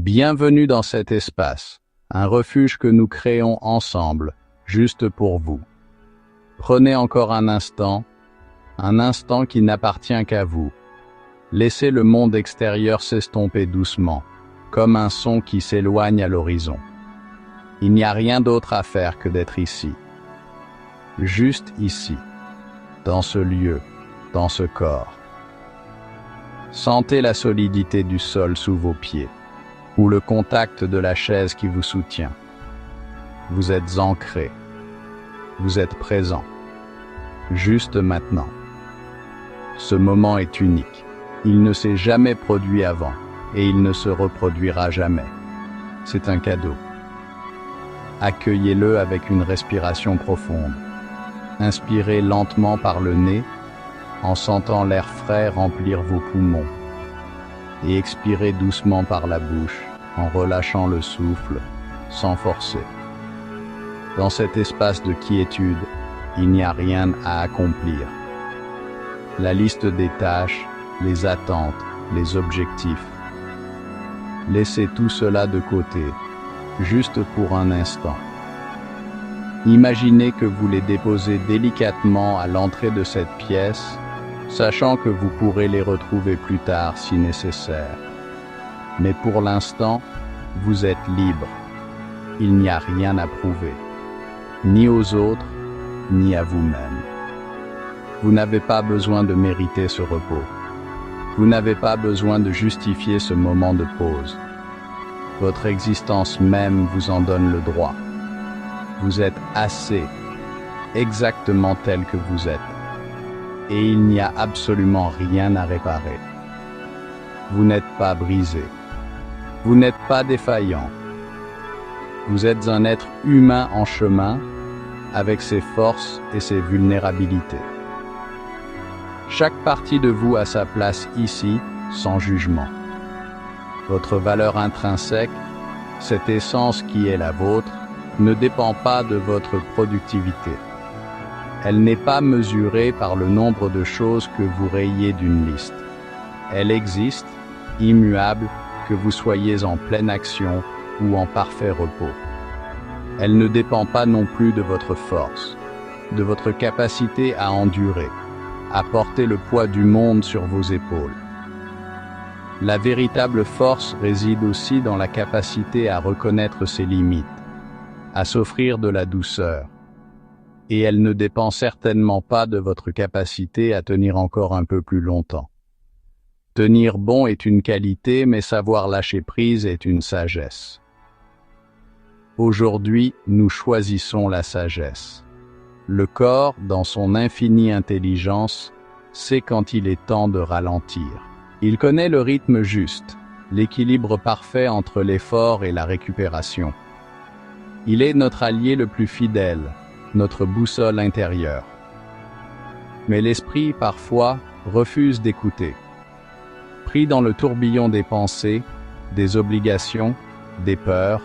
Bienvenue dans cet espace, un refuge que nous créons ensemble, juste pour vous. Prenez encore un instant qui n'appartient qu'à vous. Laissez le monde extérieur s'estomper doucement, comme un son qui s'éloigne à l'horizon. Il n'y a rien d'autre à faire que d'être ici. Juste ici, dans ce lieu, dans ce corps. Sentez la solidité du sol sous vos pieds, ou le contact de la chaise qui vous soutient. Vous êtes ancré. Vous êtes présent. Juste maintenant. Ce moment est unique. Il ne s'est jamais produit avant, et il ne se reproduira jamais. C'est un cadeau. Accueillez-le avec une respiration profonde. Inspirez lentement par le nez, en sentant l'air frais remplir vos poumons. Et expirez doucement par la bouche, en relâchant le souffle, sans forcer. Dans cet espace de quiétude, il n'y a rien à accomplir. La liste des tâches, les attentes, les objectifs. Laissez tout cela de côté, juste pour un instant. Imaginez que vous les déposez délicatement à l'entrée de cette pièce, sachant que vous pourrez les retrouver plus tard si nécessaire. Mais pour l'instant, vous êtes libre. Il n'y a rien à prouver, ni aux autres, ni à vous-même. Vous n'avez pas besoin de mériter ce repos. Vous n'avez pas besoin de justifier ce moment de pause. Votre existence même vous en donne le droit. Vous êtes assez, exactement tel que vous êtes. Et il n'y a absolument rien à réparer. Vous n'êtes pas brisé. Vous n'êtes pas défaillant. Vous êtes un être humain en chemin, avec ses forces et ses vulnérabilités. Chaque partie de vous a sa place ici, sans jugement. Votre valeur intrinsèque, cette essence qui est la vôtre, ne dépend pas de votre productivité. Elle n'est pas mesurée par le nombre de choses que vous rayez d'une liste. Elle existe, immuable, que vous soyez en pleine action ou en parfait repos. Elle ne dépend pas non plus de votre force, de votre capacité à endurer, à porter le poids du monde sur vos épaules. La véritable force réside aussi dans la capacité à reconnaître ses limites, à s'offrir de la douceur. Et elle ne dépend certainement pas de votre capacité à tenir encore un peu plus longtemps. Tenir bon est une qualité, mais savoir lâcher prise est une sagesse. Aujourd'hui, nous choisissons la sagesse. Le corps, dans son infinie intelligence, sait quand il est temps de ralentir. Il connaît le rythme juste, l'équilibre parfait entre l'effort et la récupération. Il est notre allié le plus fidèle, notre boussole intérieure. Mais l'esprit, parfois, refuse d'écouter. Pris dans le tourbillon des pensées, des obligations, des peurs,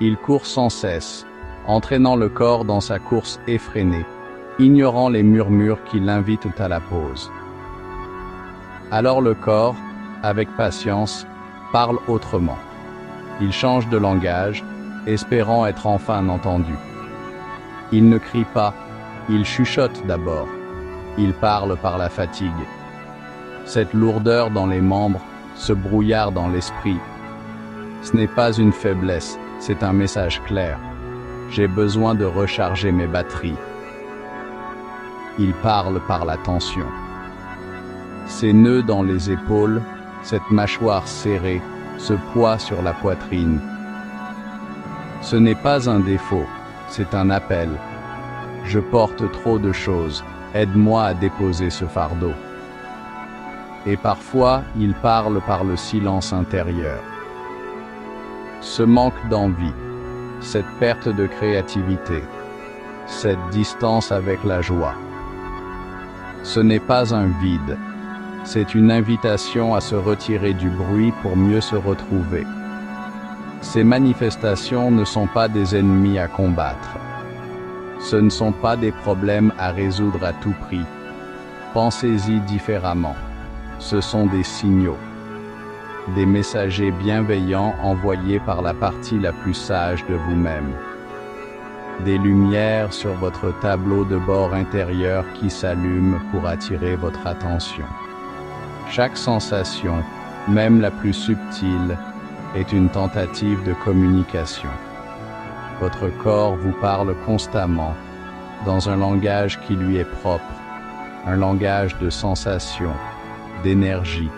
il court sans cesse, entraînant le corps dans sa course effrénée, ignorant les murmures qui l'invitent à la pause. Alors le corps, avec patience, parle autrement. Il change de langage, espérant être enfin entendu. Il ne crie pas, il chuchote d'abord. Il parle par la fatigue. Cette lourdeur dans les membres, ce brouillard dans l'esprit, ce n'est pas une faiblesse, c'est un message clair. J'ai besoin de recharger mes batteries. Il parle par la tension. Ces nœuds dans les épaules, cette mâchoire serrée, ce poids sur la poitrine. Ce n'est pas un défaut, c'est un appel. Je porte trop de choses, aide-moi à déposer ce fardeau. Et parfois, il parle par le silence intérieur. Ce manque d'envie, cette perte de créativité, cette distance avec la joie. Ce n'est pas un vide, c'est une invitation à se retirer du bruit pour mieux se retrouver. Ces manifestations ne sont pas des ennemis à combattre. Ce ne sont pas des problèmes à résoudre à tout prix. Pensez-y différemment. Ce sont des signaux. des messagers bienveillants envoyés par la partie la plus sage de vous-même. Des lumières sur votre tableau de bord intérieur qui s'allument pour attirer votre attention. Chaque sensation, même la plus subtile, est une tentative de communication. Votre corps vous parle constamment, dans un langage qui lui est propre, un langage de sensation, d'énergie,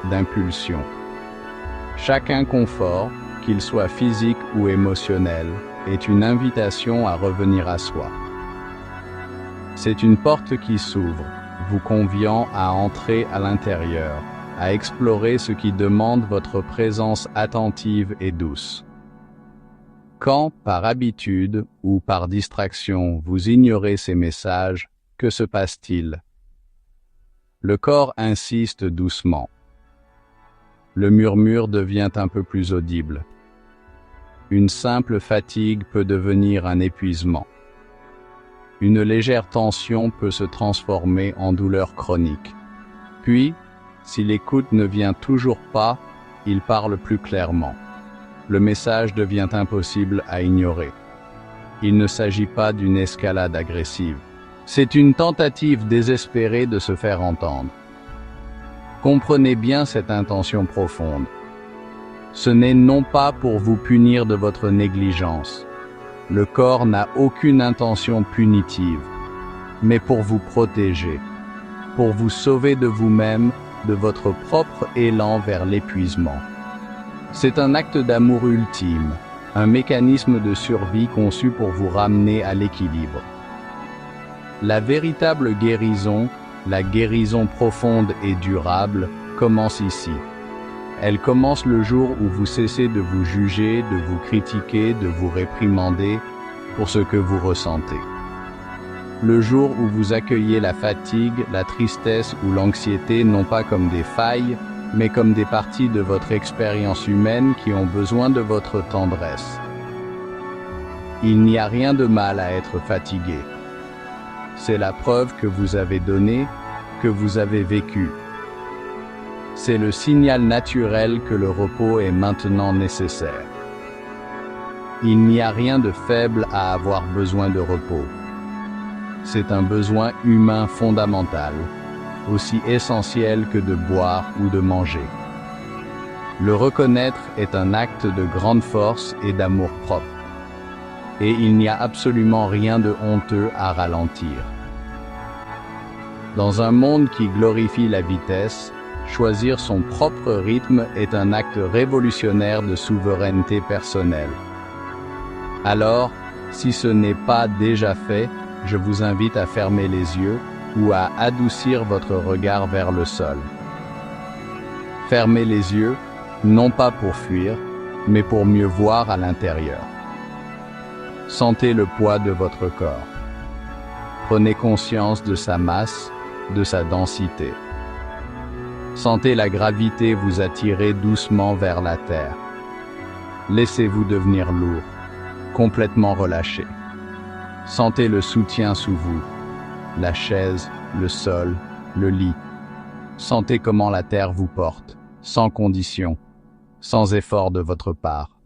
d'impulsion. Chaque inconfort, qu'il soit physique ou émotionnel, est une invitation à revenir à soi. C'est une porte qui s'ouvre, vous conviant à entrer à l'intérieur, à explorer ce qui demande votre présence attentive et douce. Quand, par habitude ou par distraction, vous ignorez ces messages, que se passe-t-il? Le corps insiste doucement. Le murmure devient un peu plus audible. Une simple fatigue peut devenir un épuisement. Une légère tension peut se transformer en douleur chronique. Puis, si l'écoute ne vient toujours pas, il parle plus clairement. Le message devient impossible à ignorer. Il ne s'agit pas d'une escalade agressive. C'est une tentative désespérée de se faire entendre. Comprenez bien cette intention profonde. Ce n'est non pas pour vous punir de votre négligence. Le corps n'a aucune intention punitive, mais pour vous protéger, pour vous sauver de vous-même, de votre propre élan vers l'épuisement. C'est un acte d'amour ultime, un mécanisme de survie conçu pour vous ramener à l'équilibre. La véritable guérison, la guérison profonde et durable, commence ici. Elle commence le jour où vous cessez de vous juger, de vous critiquer, de vous réprimander pour ce que vous ressentez. Le jour où vous accueillez la fatigue, la tristesse ou l'anxiété non pas comme des failles, mais comme des parties de votre expérience humaine qui ont besoin de votre tendresse. Il n'y a rien de mal à être fatigué. C'est la preuve que vous avez donné, que vous avez vécu. C'est le signal naturel que le repos est maintenant nécessaire. Il n'y a rien de faible à avoir besoin de repos. C'est un besoin humain fondamental, aussi essentiel que de boire ou de manger. Le reconnaître est un acte de grande force et d'amour-propre. Et il n'y a absolument rien de honteux à ralentir. Dans un monde qui glorifie la vitesse, choisir son propre rythme est un acte révolutionnaire de souveraineté personnelle. Alors, si ce n'est pas déjà fait, je vous invite à fermer les yeux ou à adoucir votre regard vers le sol. Fermez les yeux, non pas pour fuir, mais pour mieux voir à l'intérieur. Sentez le poids de votre corps. Prenez conscience de sa masse, de sa densité. Sentez la gravité vous attirer doucement vers la terre. Laissez-vous devenir lourd, complètement relâché. Sentez le soutien sous vous, la chaise, le sol, le lit. Sentez comment la terre vous porte, sans condition, sans effort de votre part.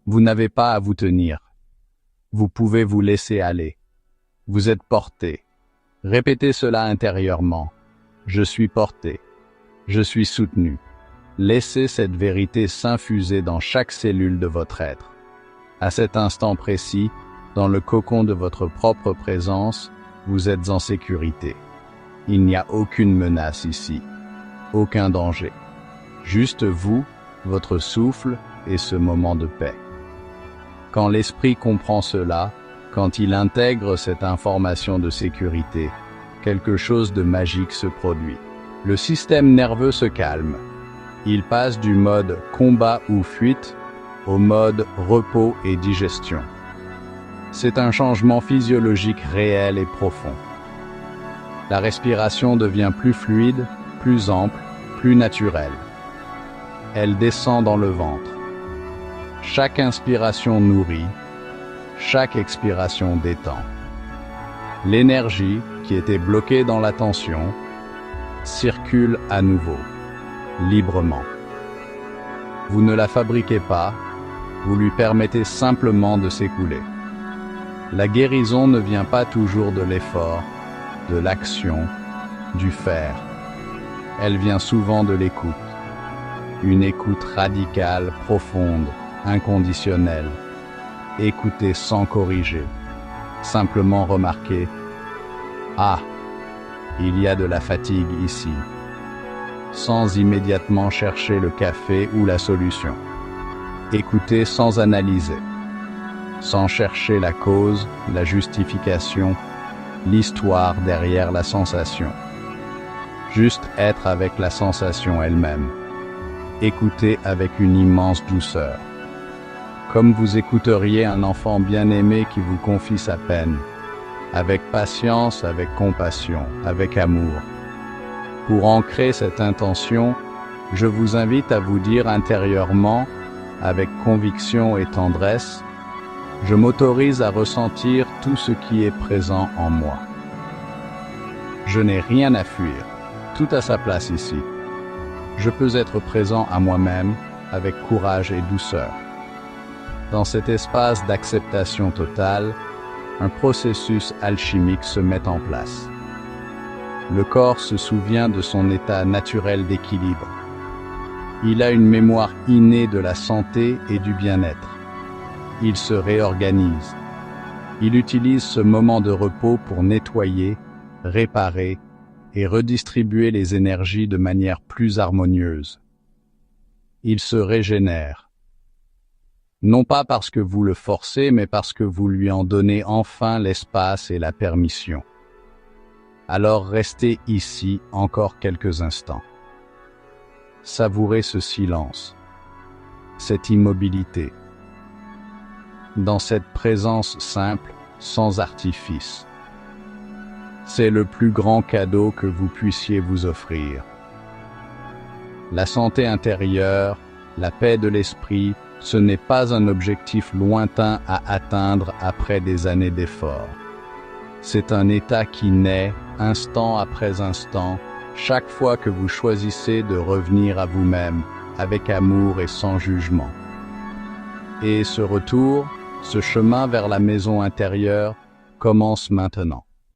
Vous n'avez pas à vous tenir. Vous pouvez vous laisser aller. Vous êtes porté. Répétez cela intérieurement. Je suis porté. Je suis soutenu. Laissez cette vérité s'infuser dans chaque cellule de votre être. À cet instant précis, dans le cocon de votre propre présence, vous êtes en sécurité. Il n'y a aucune menace ici, aucun danger. Juste vous, votre souffle et ce moment de paix. Quand l'esprit comprend cela, quand il intègre cette information de sécurité, quelque chose de magique se produit. Le système nerveux se calme. Il passe du mode combat ou fuite au mode repos et digestion. C'est un changement physiologique réel et profond. La respiration devient plus fluide, plus ample, plus naturelle. Elle descend dans le ventre. Chaque inspiration nourrit, chaque expiration détend. L'énergie, qui était bloquée dans la tension, circule à nouveau, librement. Vous ne la fabriquez pas, vous lui permettez simplement de s'écouler. La guérison ne vient pas toujours de l'effort, de l'action, du faire. Elle vient souvent de l'écoute. Une écoute radicale, profonde, inconditionnelle. Écouter sans corriger. Simplement remarquer « Ah, il y a de la fatigue ici », sans immédiatement chercher le café ou la solution. Écouter sans analyser, sans chercher la cause, la justification, l'histoire derrière la sensation. Juste être avec la sensation elle-même. Écouter avec une immense douceur. Comme vous écouteriez un enfant bien-aimé qui vous confie sa peine, avec patience, avec compassion, avec amour. Pour ancrer cette intention, je vous invite à vous dire intérieurement, avec conviction et tendresse, je m'autorise à ressentir tout ce qui est présent en moi. Je n'ai rien à fuir, tout à sa place ici. Je peux être présent à moi-même avec courage et douceur. Dans cet espace d'acceptation totale, un processus alchimique se met en place. Le corps se souvient de son état naturel d'équilibre. Il a une mémoire innée de la santé et du bien-être. Il se réorganise. Il utilise ce moment de repos pour nettoyer, réparer et redistribuer les énergies de manière plus harmonieuse. Il se régénère. Non pas parce que vous le forcez, mais parce que vous lui en donnez enfin l'espace et la permission. Alors restez ici encore quelques instants. Savourez ce silence, cette immobilité, dans cette présence simple, sans artifice. C'est le plus grand cadeau que vous puissiez vous offrir. La santé intérieure, la paix de l'esprit, ce n'est pas un objectif lointain à atteindre après des années d'efforts. C'est un état qui naît, instant après instant, chaque fois que vous choisissez de revenir à vous-même, avec amour et sans jugement. Et ce retour, ce chemin vers la maison intérieure, commence maintenant.